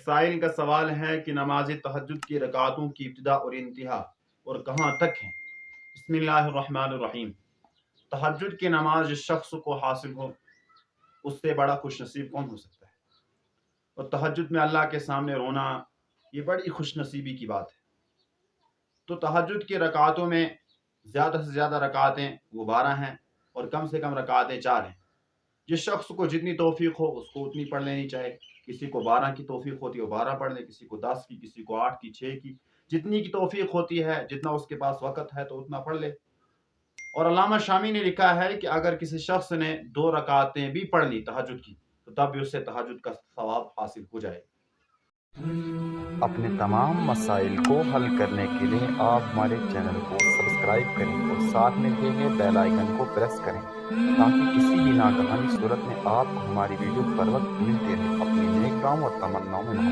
سائل کا سوال ہے کہ نماز تہجد کی رکعتوں کی ابتدا اور انتہا اور کہاں تک ہے۔ بسم اللہ الرحمن الرحیم۔ تہجد کی نماز جس شخص کو حاصل ہو اس سے بڑا خوش نصیب کون ہو سکتا ہے؟ اور تہجد میں اللہ کے سامنے رونا یہ بڑی خوش نصیبی کی بات ہے۔ تو تہجد کی رکعتوں میں زیادہ سے زیادہ رکعتیں وہ 12 ہیں اور کم سے کم رکعتیں 4 ہیں۔ جس شخص کو جتنی توفیق ہو اس کو اتنی پڑھ لینی چاہیے۔ کسی کو 12 کی توفیق ہوتی ہے وہ 12 پڑھ لے، کسی کو 10 کی، کسی کو 8 کی، 6 کی، جتنی کی توفیق ہوتی ہے، جتنا اس کے پاس وقت ہے تو اتنا پڑھ لے۔ اور علامہ شامی نے لکھا ہے کہ اگر کسی شخص نے 2 رکعتیں بھی پڑھ لی تہجد کی تو تب بھی اسے تہجد کا ثواب حاصل ہو جائے۔ اپنے تمام مسائل کو حل کرنے کے لیے آپ ہمارے چینل کو سبسکرائب کریں اور ساتھ میں دیے گئے بیل آئیکن کو پریس کریں تاکہ کسی بھی ناگہانی صورت میں آپ کو ہماری ویڈیو پر وقت ملتے رہے۔ اپنی نیک دعاؤں اور تمناؤں میں